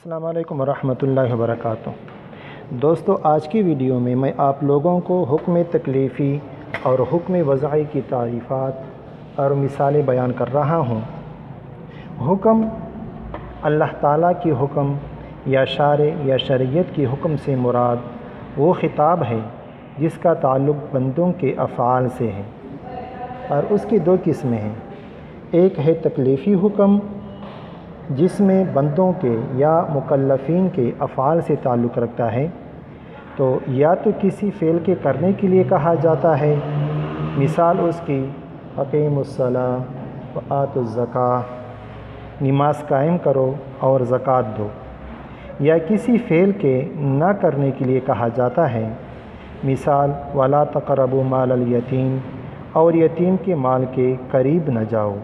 السلام علیکم ورحمۃ اللہ وبرکاتہ۔ دوستو، آج کی ویڈیو میں آپ لوگوں کو حکم تکلیفی اور حکم وضعی کی تعریفات اور مثالیں بیان کر رہا ہوں۔ حکم اللہ تعالیٰ کی حکم یا شارع یا شریعت کی حکم سے مراد وہ خطاب ہے جس کا تعلق بندوں کے افعال سے ہے، اور اس کی دو قسمیں ہیں۔ ایک ہے تکلیفی حکم، جس میں بندوں کے یا مکلفین کے افعال سے تعلق رکھتا ہے، تو یا تو کسی فعل کے کرنے کے لیے کہا جاتا ہے، مثال اس کی اقیموا الصلاۃ وآتوا الزکاۃ، نماز قائم کرو اور زکوٰۃ دو، یا کسی فعل کے نہ کرنے کے لیے کہا جاتا ہے، مثال ولا تقربوا مال الیتیم، اور یتیم کے مال کے قریب نہ جاؤ۔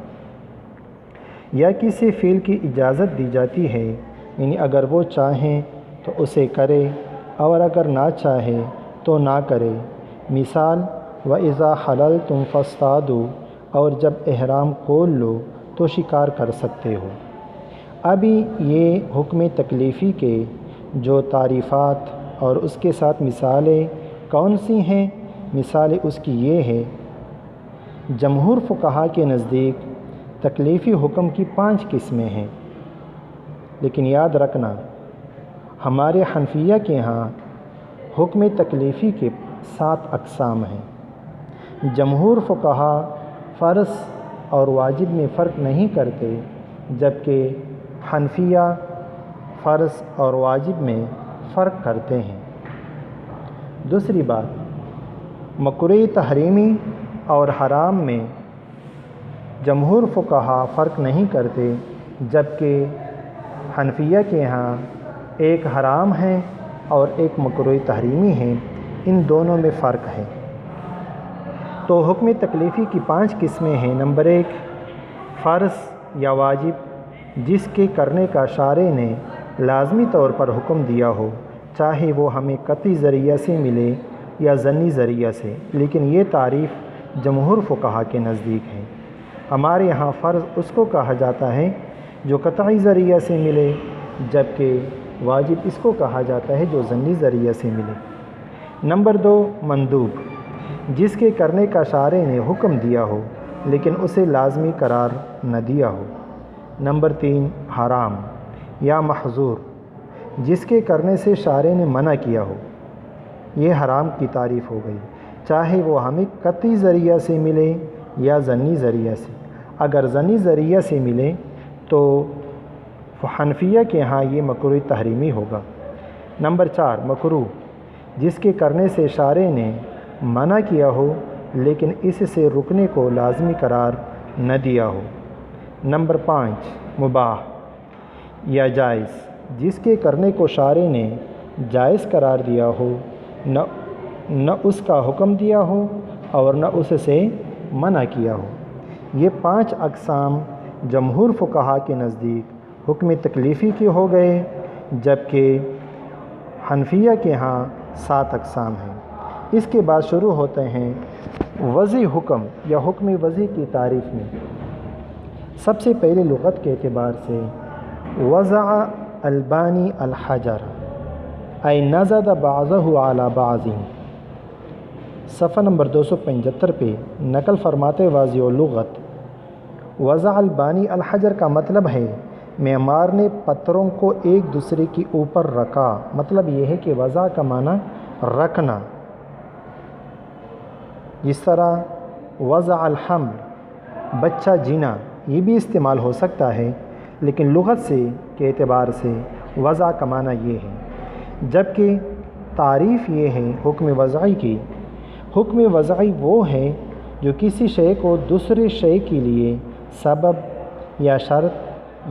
یا کسی فعل کی اجازت دی جاتی ہے، یعنی اگر وہ چاہیں تو اسے کرے اور اگر نہ چاہے تو نہ کرے، مثال وَإِذَا حَلَلْتُمْ فَاصْطَادُوا، اور جب احرام کھول لو تو شکار کر سکتے ہو۔ ابھی یہ حکم تکلیفی کے جو تعریفات اور اس کے ساتھ مثالیں کون سی ہیں؟ مثال اس کی یہ ہے، جمہور فقہا کے نزدیک تکلیفی حکم کی 5 قسمیں ہیں، لیکن یاد رکھنا ہمارے حنفیہ کے ہاں حکم تکلیفی کے 7 اقسام ہیں۔ جمہور فقہا فرض اور واجب میں فرق نہیں کرتے، جبکہ حنفیہ فرض اور واجب میں فرق کرتے ہیں۔ دوسری بات، مکروہ تحریمی اور حرام میں جمہور فقہا فرق نہیں کرتے، جبکہ حنفیہ کے ہاں ایک حرام ہے اور ایک مکروہ تحریمی ہے، ان دونوں میں فرق ہے۔ تو حکم تکلیفی کی 5 قسمیں ہیں۔ نمبر 1، فرض یا واجب، جس کے کرنے کا شارع نے لازمی طور پر حکم دیا ہو، چاہے وہ ہمیں قطعی ذریعہ سے ملے یا ظنی ذریعہ سے، لیکن یہ تعریف جمہور فقہا کے نزدیک ہے۔ ہمارے یہاں فرض اس کو کہا جاتا ہے جو قطعی ذریعہ سے ملے، جبکہ واجب اس کو کہا جاتا ہے جو ظنی ذریعہ سے ملے۔ نمبر 2، مندوب، جس کے کرنے کا شارع نے حکم دیا ہو لیکن اسے لازمی قرار نہ دیا ہو۔ نمبر 3، حرام یا محظور، جس کے کرنے سے شارع نے منع کیا ہو، یہ حرام کی تعریف ہو گئی، چاہے وہ ہمیں قطعی ذریعہ سے ملے یا ظنی ذریعہ سے۔ اگر ظنی ذریعہ سے ملے تو حنفیہ کے ہاں یہ مکروہ تحریمی ہوگا۔ نمبر 4، مکروہ، جس کے کرنے سے شارع نے منع کیا ہو لیکن اس سے رکنے کو لازمی قرار نہ دیا ہو۔ نمبر 5، مباح یا جائز، جس کے کرنے کو شارع نے جائز قرار دیا ہو، نہ اس کا حکم دیا ہو اور نہ اس سے منع کیا ہو۔ یہ 5 اقسام جمہور فقہا کے نزدیک حکم تکلیفی کے ہو گئے، جبکہ حنفیہ کے ہاں 7 اقسام ہیں۔ اس کے بعد شروع ہوتے ہیں وضعی حکم یا حکم وضعی کی تعریف میں۔ سب سے پہلے لغت کے اعتبار سے، وضع البانی الحجر ای نزد بعضہ علی بعض، صفحہ نمبر 275 پہ نقل فرماتے واضح و لغت، وضع البانی الحجر کا مطلب ہے معمار نے پتھروں کو ایک دوسرے کے اوپر رکھا۔ مطلب یہ ہے کہ وضع کا معنی رکھنا، جس طرح وضع الحمل بچہ جینا، یہ بھی استعمال ہو سکتا ہے، لیکن لغت سے کے اعتبار سے وضع کا معنی یہ ہے۔ جبکہ تعریف یہ ہے حکم وضعی کی، حکم وضعی وہ ہے جو کسی شے کو دوسرے شے کے لیے سبب یا شرط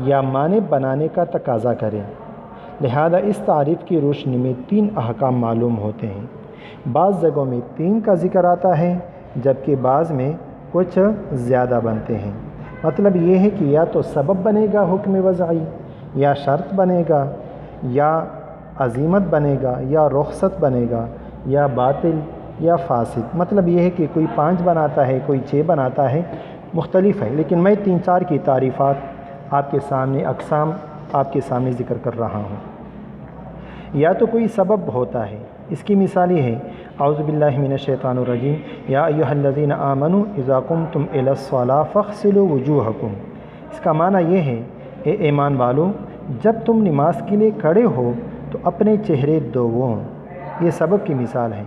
یا مانع بنانے کا تقاضا کرے۔ لہذا اس تعریف کی روشنی میں 3 احکام معلوم ہوتے ہیں۔ بعض جگہوں میں 3 کا ذکر آتا ہے، جبکہ بعض میں کچھ زیادہ بنتے ہیں۔ مطلب یہ ہے کہ یا تو سبب بنے گا حکم وضعی، یا شرط بنے گا، یا عزیمت بنے گا، یا رخصت بنے گا، یا باطل یا فاسد۔ مطلب یہ ہے کہ کوئی 5 بناتا ہے، کوئی 6 بناتا ہے، مختلف ہے، لیکن میں 3-4 کی تعریفات آپ کے سامنے اقسام آپ کے سامنے ذکر کر رہا ہوں۔ یا تو کوئی سبب ہوتا ہے، اس کی مثال یہ ہے اعوذ باللہ من الشیطان الرجیم یا ایھا الذین آمنوا اذا قمتم الی الصلاۃ فاغسلوا وجوہکم۔ اس کا معنی یہ ہے اے ایمان والو، جب تم نماز کے لیے کھڑے ہو تو اپنے چہرے دھوؤ۔ یہ سبب کی مثال ہے۔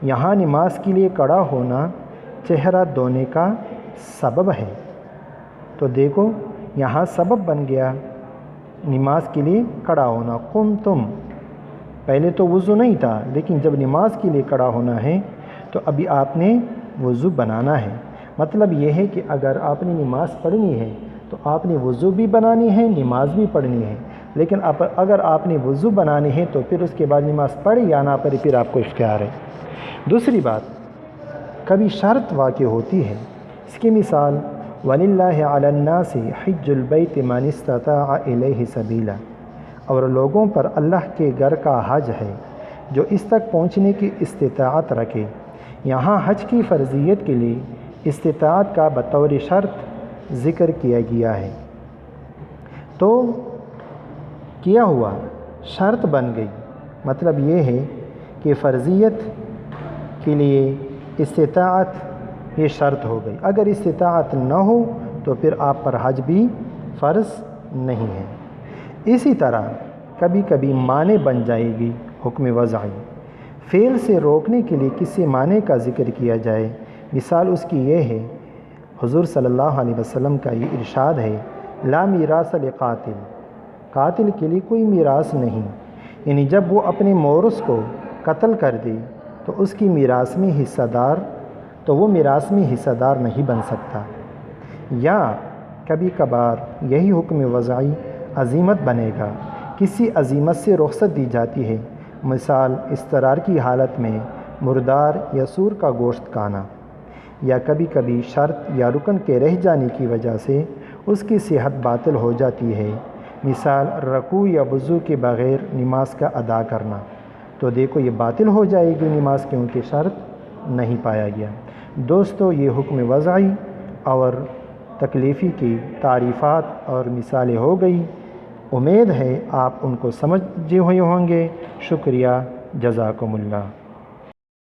یہاں نماز کے لیے کھڑا ہونا چہرہ دھونے کا سبب ہے، تو دیکھو یہاں سبب بن گیا نماز کے لیے کھڑا ہونا۔ قمتم، پہلے تو وضو نہیں تھا، لیکن جب نماز کے لیے کھڑا ہونا ہے تو ابھی آپ نے وضو بنانا ہے۔ مطلب یہ ہے کہ اگر آپ نے نماز پڑھنی ہے تو آپ نے وضو بھی بنانی ہے، نماز بھی پڑھنی ہے۔ لیکن اگر آپ نے وضو بنانی ہے تو پھر اس کے بعد نماز پڑھی یا نہ پڑھی پھر آپ کو اختیار ہے۔ دوسری بات، کبھی شرط واقع ہوتی ہے، اس کی مثال وَلِلَّهِ عَلَى النَّاسِ حِجُّ الْبَيْتِ مَنِ اسْتَطَاعَ إِلَيْهِ سَبِيلًا، اور لوگوں پر اللہ کے گھر کا حج ہے جو اس تک پہنچنے کی استطاعت رکھے۔ یہاں حج کی فرضیت کے لیے استطاعت کا بطور شرط ذکر کیا گیا ہے، تو کیا ہوا، شرط بن گئی۔ مطلب یہ ہے کہ فرضیت کے لیے استطاعت یہ شرط ہو گئی، اگر استطاعت نہ ہو تو پھر آپ پر حج بھی فرض نہیں ہے۔ اسی طرح کبھی کبھی معنی بن جائے گی حکم وضعی، فعل سے روکنے کے لیے کسی معنی کا ذکر کیا جائے۔ مثال اس کی یہ ہے، حضور صلی اللہ علیہ وسلم کا یہ ارشاد ہے لا میراث لقاتل، قاتل کے لیے کوئی میراث نہیں، یعنی جب وہ اپنے مورث کو قتل کر دے تو اس کی میراث میں حصہ دار نہیں بن سکتا۔ یا کبھی کبھار یہی حکم وضعی عزیمت بنے گا، کسی عزیمت سے رخصت دی جاتی ہے، مثال اضطرار کی حالت میں مردار یا سور کا گوشت کھانا۔ یا کبھی کبھی شرط یا رکن کے رہ جانے کی وجہ سے اس کی صحت باطل ہو جاتی ہے، مثال رکوع یا وضو کے بغیر نماز کا ادا کرنا، تو دیکھو یہ باطل ہو جائے گی نماز، کیونکہ شرط نہیں پایا گیا۔ دوستو، یہ حکم وضعی اور تکلیفی کی تعریفات اور مثالیں ہو گئی، امید ہے آپ ان کو سمجھے ہوئے ہوں گے۔ شکریہ، جزاکم اللہ۔